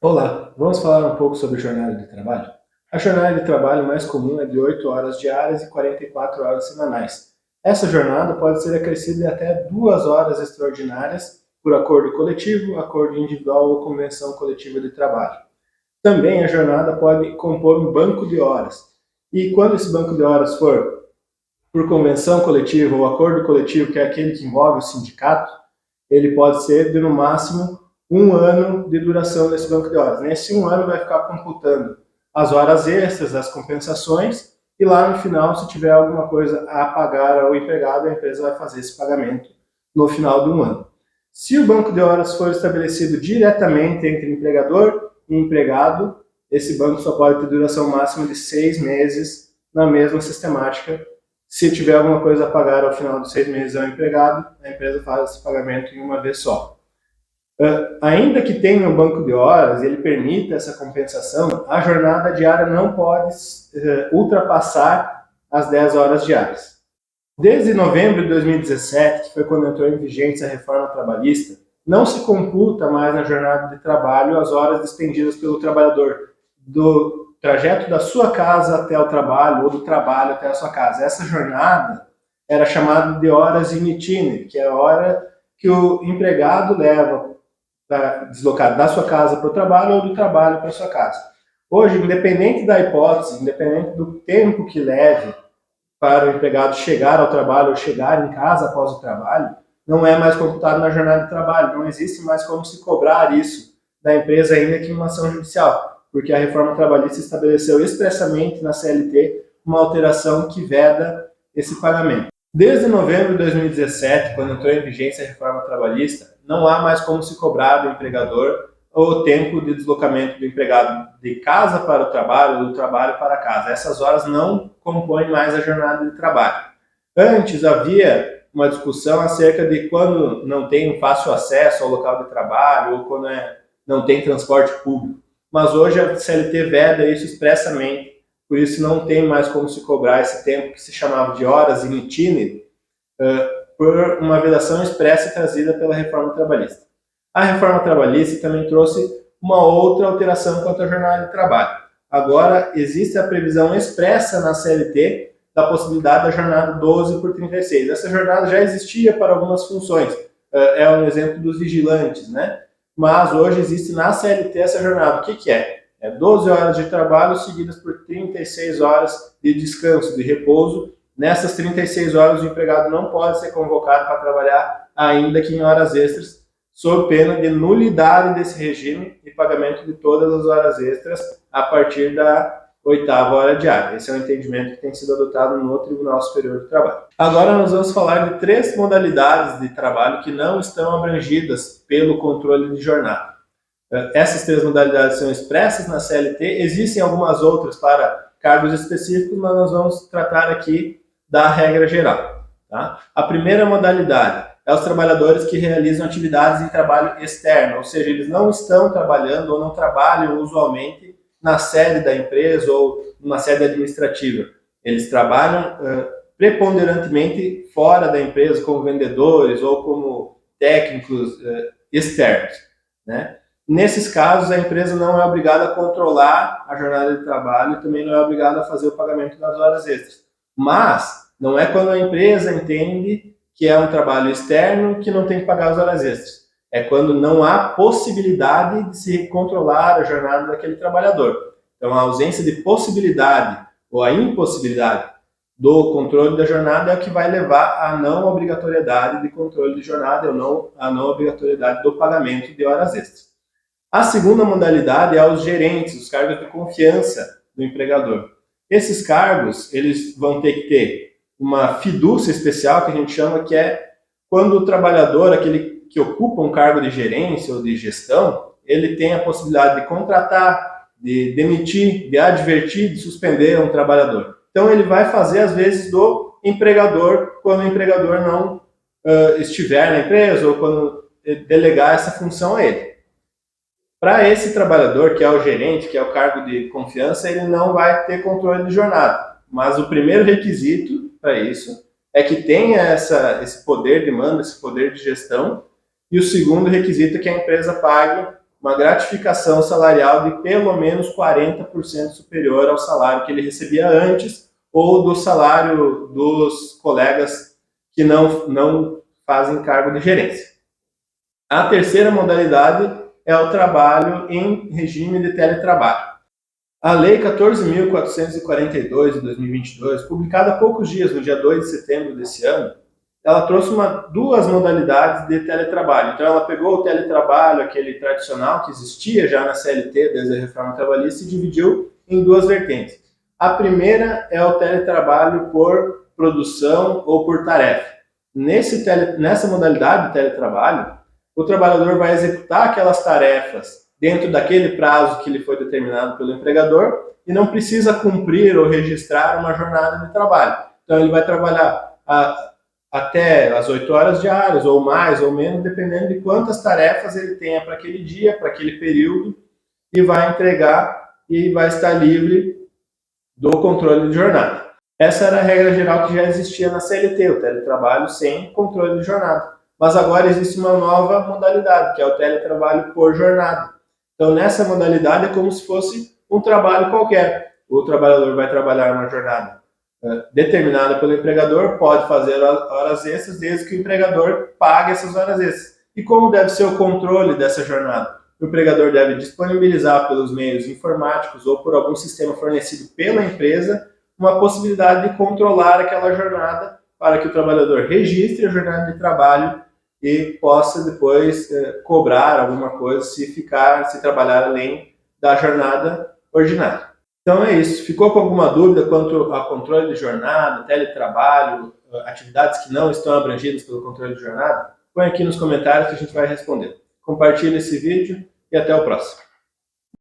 Olá, vamos falar um pouco sobre jornada de trabalho? A jornada de trabalho mais comum é de 8 horas diárias e 44 horas semanais. Essa jornada pode ser acrescida de até 2 horas extraordinárias por acordo coletivo, acordo individual ou convenção coletiva de trabalho. Também a jornada pode compor um banco de horas. E quando esse banco de horas for por convenção coletiva ou acordo coletivo, que é aquele que envolve o sindicato, ele pode ser de no máximo 1 ano de duração desse banco de horas. Nesse 1 ano vai ficar computando as horas extras, as compensações, e lá no final, se tiver alguma coisa a pagar ao empregado, a empresa vai fazer esse pagamento no final do 1 ano. Se o banco de horas for estabelecido diretamente entre empregador e empregado, esse banco só pode ter duração máxima de 6 meses na mesma sistemática. Se tiver alguma coisa a pagar ao final dos 6 meses ao empregado, a empresa faz esse pagamento em uma vez só. Ainda que tenha um banco de horas e ele permita essa compensação, a jornada diária não pode ultrapassar as 10 horas diárias. Desde novembro de 2017, que foi quando entrou em vigência a reforma trabalhista, não se computa mais na jornada de trabalho as horas despendidas pelo trabalhador do trajeto da sua casa até o trabalho ou do trabalho até a sua casa. Essa jornada era chamada de horas in itinere, que é a hora que o empregado leva para deslocar da sua casa para o trabalho ou do trabalho para a sua casa. Hoje, independente da hipótese, independente do tempo que leve para o empregado chegar ao trabalho ou chegar em casa após o trabalho, não é mais computado na jornada de trabalho. Não existe mais como se cobrar isso da empresa, ainda que em uma ação judicial, porque a reforma trabalhista estabeleceu expressamente na CLT uma alteração que veda esse pagamento. Desde novembro de 2017, quando entrou em vigência a reforma trabalhista, não há mais como se cobrar do empregador o tempo de deslocamento do empregado de casa para o trabalho ou do trabalho para casa. Essas horas não compõem mais a jornada de trabalho. Antes havia uma discussão acerca de quando não tem um fácil acesso ao local de trabalho ou quando não tem transporte público. Mas hoje a CLT veda isso expressamente, por isso não tem mais como se cobrar esse tempo que se chamava de horas in itinere, por uma vedação expressa trazida pela reforma trabalhista. A reforma trabalhista também trouxe uma outra alteração quanto à jornada de trabalho. Agora existe a previsão expressa na CLT da possibilidade da jornada 12 por 36. Essa jornada já existia para algumas funções, é um exemplo dos vigilantes, né? Mas hoje existe na CLT essa jornada. O que é? É 12 horas de trabalho seguidas por 36 horas de descanso, de repouso. Nessas 36 horas, o empregado não pode ser convocado para trabalhar, ainda que em horas extras, sob pena de nulidade desse regime e pagamento de todas as horas extras a partir da 8ª hora diária. Esse é um entendimento que tem sido adotado no Tribunal Superior do Trabalho. Agora nós vamos falar de 3 modalidades de trabalho que não estão abrangidas pelo controle de jornada. Essas 3 modalidades são expressas na CLT, existem algumas outras para cargos específicos, mas nós vamos tratar aqui da regra geral. Tá? A primeira modalidade é os trabalhadores que realizam atividades em trabalho externo, ou seja, eles não estão trabalhando ou não trabalham usualmente na sede da empresa ou numa sede administrativa. Eles trabalham preponderantemente fora da empresa, como vendedores ou como técnicos externos, né? Nesses casos, a empresa não é obrigada a controlar a jornada de trabalho e também não é obrigada a fazer o pagamento das horas extras. Mas não é quando a empresa entende que é um trabalho externo que não tem que pagar as horas extras. É quando não há possibilidade de se controlar a jornada daquele trabalhador. Então, a ausência de possibilidade ou a impossibilidade do controle da jornada é o que vai levar à não obrigatoriedade de controle de jornada ou à não obrigatoriedade do pagamento de horas extras. A segunda modalidade é os gerentes, os cargos de confiança do empregador. Esses cargos, eles vão ter que ter uma fidúcia especial, que a gente chama, que é quando o trabalhador, aquele que ocupa um cargo de gerência ou de gestão, ele tem a possibilidade de contratar, de demitir, de advertir, de suspender um trabalhador. Então ele vai fazer, às vezes, do empregador, quando o empregador não estiver na empresa ou quando delegar essa função a ele. Para esse trabalhador, que é o gerente, que é o cargo de confiança, ele não vai ter controle de jornada. Mas o primeiro requisito para isso é que tenha esse poder de mando, esse poder de gestão. E o segundo requisito é que a empresa pague uma gratificação salarial de pelo menos 40% superior ao salário que ele recebia antes ou do salário dos colegas que não fazem cargo de gerência. A terceira modalidade é o trabalho em regime de teletrabalho. A Lei 14.442 de 2022, publicada há poucos dias, no dia 2 de setembro desse ano, ela trouxe duas modalidades de teletrabalho. Então ela pegou o teletrabalho, aquele tradicional que existia já na CLT desde a reforma trabalhista, e dividiu em duas vertentes. A primeira é o teletrabalho por produção ou por tarefa. Nessa modalidade de teletrabalho, o trabalhador vai executar aquelas tarefas dentro daquele prazo que lhe foi determinado pelo empregador e não precisa cumprir ou registrar uma jornada de trabalho. Então ele vai trabalhar até as 8 horas diárias, ou mais ou menos, dependendo de quantas tarefas ele tenha para aquele dia, para aquele período, e vai entregar e vai estar livre do controle de jornada. Essa era a regra geral que já existia na CLT, o teletrabalho sem controle de jornada. Mas agora existe uma nova modalidade, que é o teletrabalho por jornada. Então, nessa modalidade, é como se fosse um trabalho qualquer. O trabalhador vai trabalhar uma jornada determinada pelo empregador, pode fazer horas extras, desde que o empregador pague essas horas extras. E como deve ser o controle dessa jornada? O empregador deve disponibilizar pelos meios informáticos ou por algum sistema fornecido pela empresa uma possibilidade de controlar aquela jornada para que o trabalhador registre a jornada de trabalho e possa depois cobrar alguma coisa se trabalhar além da jornada ordinária. Então é isso. Ficou com alguma dúvida quanto ao controle de jornada, teletrabalho, atividades que não estão abrangidas pelo controle de jornada? Põe aqui nos comentários que a gente vai responder. Compartilhe esse vídeo e até o próximo.